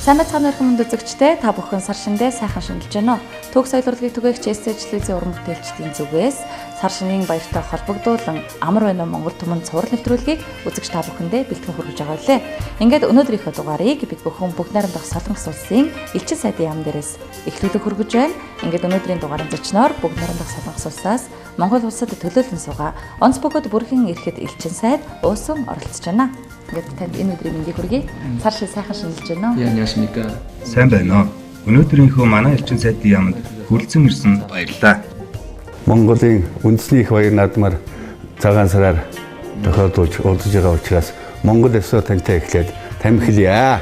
Сайн мэцхан өрхөмөнд үзэгчдээ та бүхэн сар шиндээ сайхан шинжилж байна уу? Төг соёл урлагийг түгээх ЧС-ийн уран бүтээлчдийн зүгээс сар шинийн баяртай холбогдуулан амар байна Монгол түмэнд цуврал нэвтрүүлгийг үзэгч та бүхэндээ бэлтгэн хүргэж байгаа лээ. Ингээд өнөөдрийнхөө дугаарыг бид бүхэн Бүгд найрамдах Солонгос улсын элчин сайдын яам дээрээс эхлүүлэг хүргэж байна. Ингээд өнөөдрийн дугаарын зочноор Бүгд найрамдах Солонгос улсаас Монгол улсад төлөөлөн суугаа онц бөгөөд бүрхэн ирэхэд элчин сайд уусан оролцож байна. Ингээд танд энэ өдрийн мэндийг хүргэе. Сар шин сайхан шинжилж байна уу? 안녕하십니까. Сайн байна уу? Өнөөдрийнхөө манай элчин сайдын яамд хүрэлцэн ирсэн баярлалаа. Монголын үндэсний их баяр наадмаар цагаан сараар тохиолдуулж уулзж байгаа учраас Монгол ёсоо тантай эхлээд тамхилъя.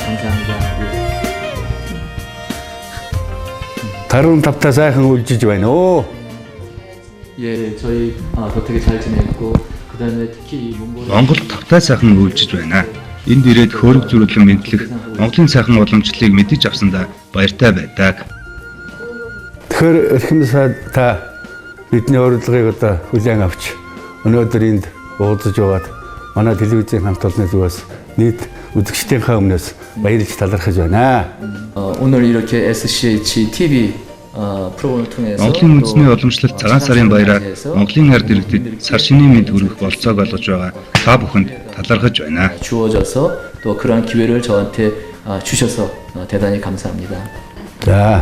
감사합니다. 다른 답다 сайхан үлжиж байна уу? 예, 저희 되게 잘 지냈고 그다음에 특히 이 Монгол тавтай сайхан үйлжиж байна. Энд ирээд хөөрөг зөрүүлэн мэдлэх Монголын сайхан уламжлалыг мэдэж авсандаа баяртай байдаг. Тэгэхээр эрхэм сайд та бидний урилгыг одоо хүлээн авч өнөөдөр энд уулзаж байгаад манай телевизийн хамт олонны зүгээс нийт үзэгчдийнхээ өмнөөс баярлж талархаж байна. 오늘 이렇게 SCH TV 프로그램을 통해서 Монголын үндэсний уламжлалт цагаан сарын баяраар Монголын ард иргэдэд сар шинийн мэд хүргэх болцоог олгож байгаа та бүхэнд талархаж байна. 주어져서 또 그러한 기회를 저한테 주셔서 대단히 감사합니다. За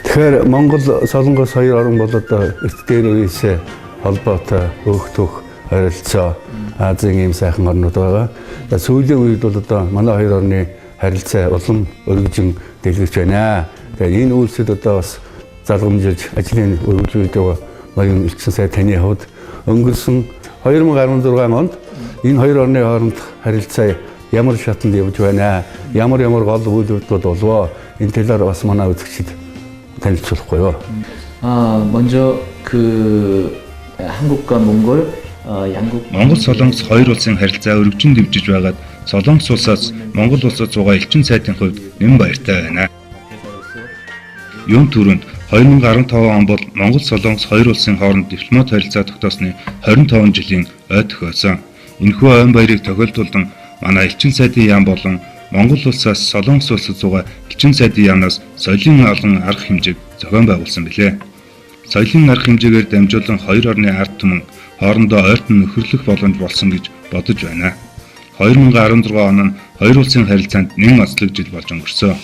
тэгэхээр Монгол Солонгос хоёр орн бол одоо эрт дээр үеэс холбоотой өөхтөх харилцаа Азийн ийм сайхан орнууд байгаа. За сүүлийн үед бол одоо манай хоёр орны харилцаа улам өргөжин дэлгэж байна. Тэгээд энэ үйлсэд одоо бас залгамжилж ажлын үргэлжлүүлж байгаа ноён элчин сайд таны хувьд өнгөрсөн 2016 онд энэ хоёр орны хооронд харилцаа ямар шатанд явж байна? Ямар гол үйл явдлууд болов? Энэ талаар бас манай үзэгчид танилцуулахгүй юу? 먼저 그 한국과 몽골 양국 Монгол Солонгос хоёр улсын харилцаа өргөжин дэвжиж байгаад Солонгос улсаас Монгол улсад зугаа элчин сайдын хувьд нэн баяртай байна. Юун түрүүнд 2015 он бол Монгол Солонгос хоёр улсын хооронд дипломат харилцаа тогтоосны 25 жилийн ой тохиолсон. Энэхүү ойн баярыг тохиолдуулан манай элчин сайдын яам болон Монгол улсаас Солонгос улсад зугаа элчин сайдын яамнаас соёлын олон арга хэмжээг зохион байгуулсан билээ. Соёлын арга хэмжээгээр дамжуулан хоёр орны ард түмэн хоорондоо ойртон нөхөрлөх боломж болсон гэж бодож байна. 2016 он нь хоёр улсын харилцаанд нэн онцлог жил болж өнгөрсөн.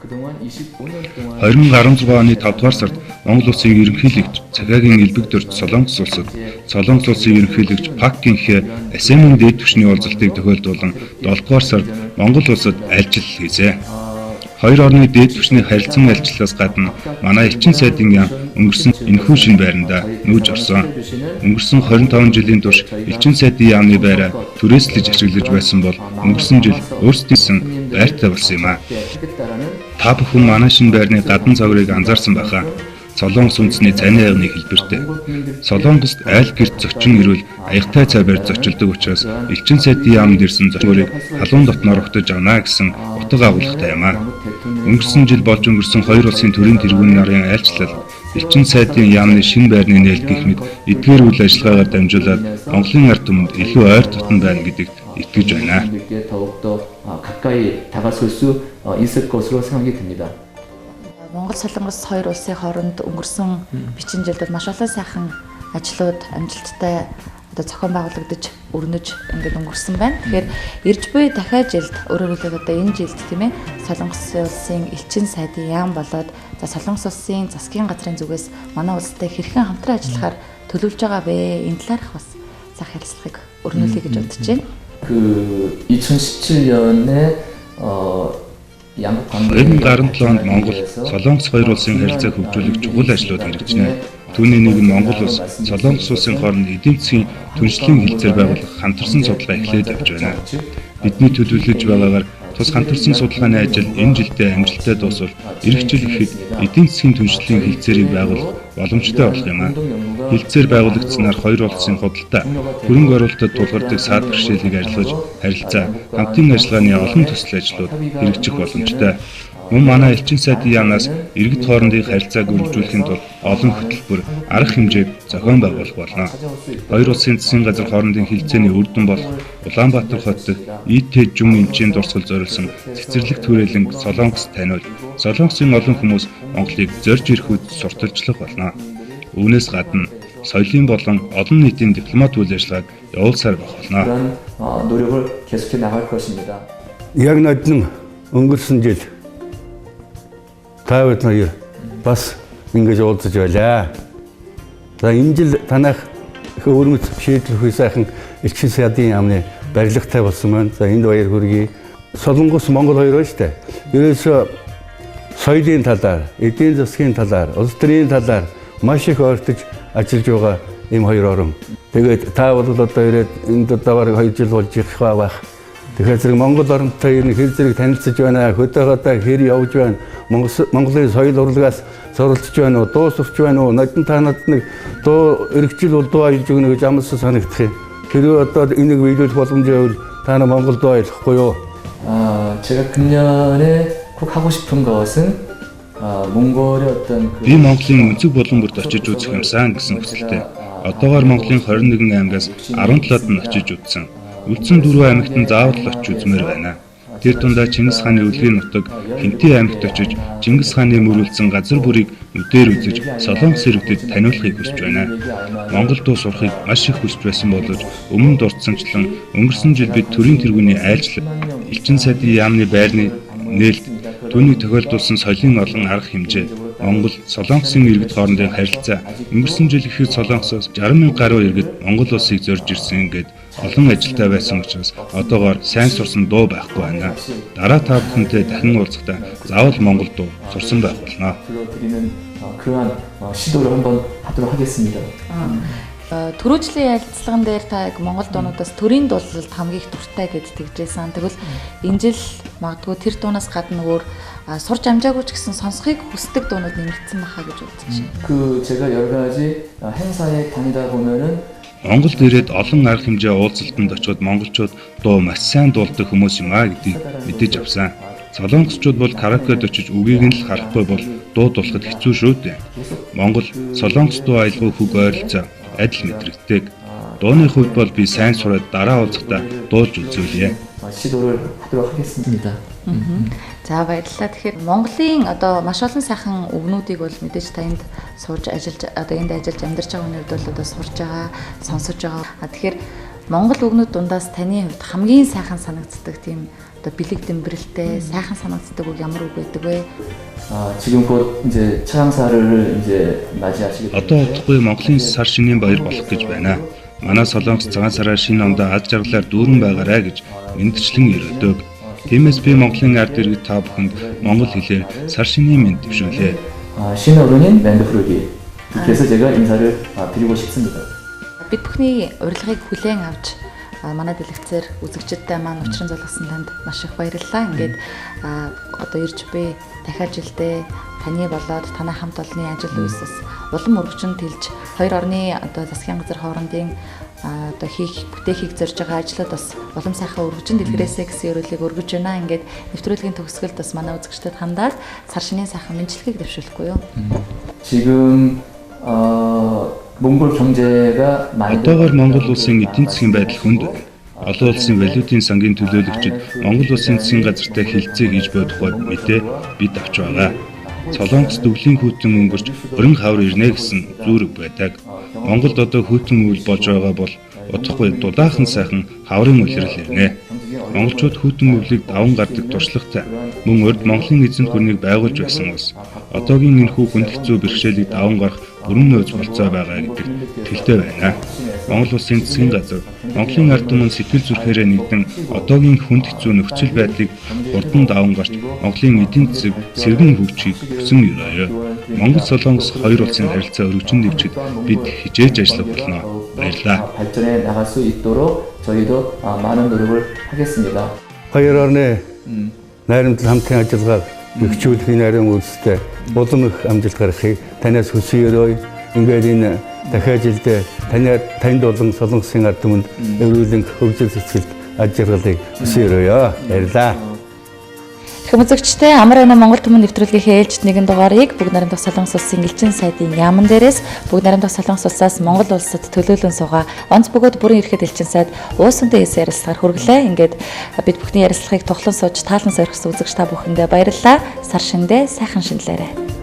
그동안 25년 동안 2016 оны 5 дугаар сард Монгол улсын ерөнхийлөгч Цагаагийн элбэгдөрч Солонгос улсад Солонгос улсын ерөнхийлөгч Пак Гинхэ Асемийн дээд түвшний уулзалтыг тохиолдуулан 7 дугаар сард Монгол улсад альжил хийжээ. Хоёр орны дээд түвшний харилцан альчлалаас гадна манай элчин сайдын яам өнгөрсөн энэхүү шин байранда нүүж орсон. Өнгөрсөн 25 жилийн турш элчин сайдын яамны байраа түрээслэж ашиглаж байсан бол өнгөрсөн жил өөрсдийнсэн байртай болсон юм а. Та бүхэн манай шинэ байрны гадна цогрыг анзаарсан байхаа. Солонгос үндэсний цайны аягны хэлбэртэй. Солонгост айл гэрт зочин ирвэл аягтай цай барьж зочилдог учраас элчин сайдын яамд ирсэн зочныг халуун дотноор огтож авна гэсэн утга агуулгатай юм а. Өнгөрсөн жил болж өнгөрсөн хоёр улсын төрийн тэргүүн нарын айлчлал элчин сайдын яамны шинэ байрны нээлт гэх мэт эдгээр үйл ажиллагаагаар дамжуулаад Монголын ард түмэнд илүү ойр дотн байна гэдэгт итгэж байна. 더욱더 가까이 다가설 수 있을 것으로 생각이 듭니다. Монгол Солонгос хоёр улсын хооронд өнгөрсөн бичин жилд маш олон сайхан ажлууд амжилттай одоо зохион байгуулагдаж өрнөж ингээд өнгөрсөн байна. Тэгэхээр ирж буй дахиад жилд өөрөөр хэлбэл одоо энэ жилд тийм ээ Солонгос улсын элчин сайдын яам болоод за Солонгос улсын засгийн газрын зүгээс манай улстай хэрхэн хамтран ажиллахаар төлөвлөж байгаа вэ? Энэ талаарх бас зах ярилцлагыг өрнүүлэе гэж бодож байна. 그 2017년에 양국 관계 2017 онд Монгол Солонгос хоёр улсын харилцааг хөгжүүлэх чухал ажлууд хэрэгжинэ. Түүний нэг нь Монгол улс Солонгос улсын хооронд эдийн засгийн түншлэлийн хилцээр байгуулах хамтарсан судалгаа эхлээд явж байна. Бидний төлөвлөж байгаагаар тус хамтарсан судалгааны ажил энэ жилдээ амжилттай дуусвал эх жил ихэд эдийн засгийн түншлэлийн хилцээрийг байгуулах боломжтой болох юм а. Хилцээр байгуулагдсанаар хоёр улсын худалдаа, хөрөнгө оруулалтад тулгардаг саад бэрхшээлийг арилгаж, харилцаа, хамтын ажиллагааны олон төсөл ажлууд хэрэгжих боломжтой. Мөн манай элчин сайдын яамнаас иргэд хоорондын харилцааг өргөжүүлэхийн тулд олон хөтөлбөр, арга хэмжээг зохион байгуулах болно. Хоёр улсын засгийн газар хоорондын хэлэлцээний үр дүн болох Улаанбаатар хот дэх ИТ Жум эмчийн дурсгал зориулсан цэцэрлэг түрээлэн Солонгос таниуд Солонгосын олон хүмүүс Монголыг зорж ирэхэд сурталчлах болно. Үүнээс гадна соёлын болон олон нийтийн дипломат үйл ажиллагааг явуулсаар байх болно. 그런 노력을 계속해 나갈 것입니다. Яг нодлон өнгөрсөн жил Тавд ноёр бас ингэж уулзаж байлаа. За энэ жил танах их өрмөц шийдвэр сайхан элчин сайдын яамны барилгатай болсон маань. За энд баяр хүргэе. Солонгос Монгол хоёр байна шүү дээ. Ерөөсөө соёлын талаар, эдийн засгийн талаар, улс төрийн талаар маш их ойртож ажиллаж байгаа ийм хоёр орн. Тэгээд та бол одоо ирээд энд одоо бараг 2 жил болж их байх. Тэгэхээр зэрэг Монгол оронтой ер нь хэр зэрэг танилцж байна, хөдөөгөөдөө хэр явж байна, Монголын соёл урлагаас суралцж байна уу, дуу сурч байна уу, нодон танад нэг дуу эргэжил бол дуу аялж өгнө гэж амлсан санагдах юм. Тэр одоо энийг биелүүлэх боломжтой та нар Монгол дуу аялахгүй юу? 제가 금년에 꼭 하고 싶은 것은 몽골의 어떤 Би Монголын өнцөг булан бүрт очиж үзэх юмсан гэсэн хүсэлтэй. Одоогоор Монголын 21 аймгаас 17-д нь очиж үзсэн. Үлдсэн 4 аймагт нь заавал очиж үзмээр байна. Тэр дундаа Чингис хааны өлгийн нутаг Хинтээ аймагт очиж Чингис хааны мөрүүлсэн газар бүрийг нүдээр үзэж Солонгос иргэдэд таниулахыг хүсэж байна. Монгол дуу сурахыг маш их хүсэж байсан боловч өмнө дурдсанчлан өнгөрсөн жил бид төрийн тэргүүний айлчлал элчин сайдын яамны байрны нээлт түүнийг тохиолдуулсан соёлын олон арга хэмжээ Монгол Солонгосын иргэд хоорондын харилцаа өнгөрсөн жил ихэд Солонгосоос 60,000 гаруй иргэд Монгол улсыг зорж ирсэн гэдэг олон ажилтай байсан учраас одоогоор сайн сурсан дуу байхгүй байна. Дараа та бүхэнтэй дахин уулзахдаа заавал Монгол дуу сурсан байх болно. 불러드리는 그러한 시도를 한번 하도록 하겠습니다. Төрөөжлийн ярилцлаган дээр та яг Монгол дуунуудаас төрийн дуулалт хамгийн их дуртай гэж тэгжсэн. Тэгвэл энэ жил магадгүй тэр дуунаас гадна өөр сурч амжаагүй ч гэсэн сонсхийг хүсдэг дуунууд нэмэгдсэн баха гэж бодож байна. 제가 여러 가지 행사에 다니다 보면은 Монголд ирээд олон арга хэмжээ уулзалтанд очиод монголчууд дуу маш сайн дуулдаг хүмүүс юм а гэдгийг мэдэж авсан. Солонгосчууд бол караокед очиж үгийг нь л харахгүй бол дуу дуулахад хэцүү шүү дээ. Монгол Солонгос дуу аялгын хүг ойролцоо адил мэдрэгдэг. Дууны хувьд бол би сайн сураад дараа уулзахдаа дуулж үзүүлье. 시도를 하도록 하겠습니다. За баярлалаа. Тэгэхээр Монголын одоо маш олон сайхан үгнүүдийг бол мэдээж та энд сууж ажиллаж одоо энд ажиллаж амьдарч байгаа хүний хувьд бол одоо сурж байгаа, сонсож байгаа. Тэгэхээр Монгол үгнүүд дундаас таны хувьд хамгийн сайхан санагддаг тийм одоо бэлэг дэмбэрэлтэй сайхан санагддаг үг ямар үг байдаг вэ? 지금 곧 이제 차장사를 이제 맞이하시게 Одоо удахгүй Монголын сар шинийн баяр болох гэж байна. Манай Солонгос цагаан сараар шинэ ондоо аз жаргалаар дүүрэн байгаарай гэж мэдчлэн ирээдэг. Тиймээс би Монголын ард иргэд та бүхэнд монгол хэлээр сар шинийн мэнд дэвшүүлээ. 신어른인 랜드프로기 그래서 제가 인사를 드리고 싶습니다. Бид бүхний урилгыг хүлээн авч манай дэлгэцээр үзэгчдтэй маань учран залгасан танд маш их баярлалаа. Ингээд одоо ирж би дахиад жилдээ таны болоод танай хамт олонны ажил үйлсээс улам өргөжөнд тэлж хоёр орны одоо засгийн газар хоорондын одоо хийх бүтээхийг зорж байгаа ажлууд бас улам сайхан өргөжөнд дэлгэрээсэй гэсэн ерөөлийг өргөж байна. Ингээд нэвтрүүлгийн төгсгөлд бас манай үзэгчдэд хандаад сар шинийн сайхан мэдлэгийг дэвшүүлэхгүй юу? 지금 몽골 경제가 많이 Одоогоор Монгол улсын эдийн засгийн байдал хүнд байна. Олон улсын валютын сангийн төлөөлөгчид Монгол улсын засгийн газартай хэлэлцээ хийж буй тухай мэдээ бид авч байгаа. Солонгос төвлийн хүйтэн өнгөрч өрн хавар ирнэ гэсэн зүрэг байдаг. Монголд одоо хүйтэн үйл болж байгаа бол удахгүй дулаахан сайхан хаврын үлрэл ирнэ. Монголчууд хүйтэн өвлийг даван гардаг туршлагатай. Мөн урд Монголын эзэнт гүрнийг байгуулж байсан улс. Одоогийн энэхүү хүнд хэцүү бэрхшээлийг даван гарах бүрэн нөөц болцоо байгаа гэдэг итгэлтэй байна. Монгол улсын засгийн газар Монголын ард түмэн сэтгэл зүрхээрээ нэгдэн одоогийн хүнд хэцүү нөхцөл байдлыг хурдан даван гарч Монголын эдийн засаг сэргэн хөгжихийг хүсэн өрөөё. Монгол Солонгос хоёр улсын харилцаа өргөжин дэвчид бид хичээж ажиллах болно. Баярлалаа. 발전해 나갈 수 있도록 저희도 많은 노력을 하겠습니다. Хоёр орны найрамдал хамтын ажиллагааг өгчүүлэхийн нарийн үйлстэй улам их амжилт гаргахыг танаас хүсье. Ингээд энэ дахиад жилдээ танд болон Солонгосын ард түмэнд эрүүлэн хөгжил цэцгэлд аж жаргалыг хүсье. Баярлалаа. Хэм үзэгчтэй амар байна Монгол Түмэн нэвтрүүлгийнхээ ээлжид нэгэн дугаарыг Бүгд найрамдах Солонгос улсын элчин сайдын яаман дээрээс Бүгд найрамдах Солонгос улсаас Монгол улсад төлөөлөн суугаа онц бөгөөд бүрэн эрхэд элчин сайд уусантай эс ярилцлагаар хүргэлээ. Ингээд бид бүхний ярилцлагыг тухлан сууж таалан сойрхсон үзэгч та бүхэндээ баярлалаа. Сар шиндээ сайхан шинэлээрэй.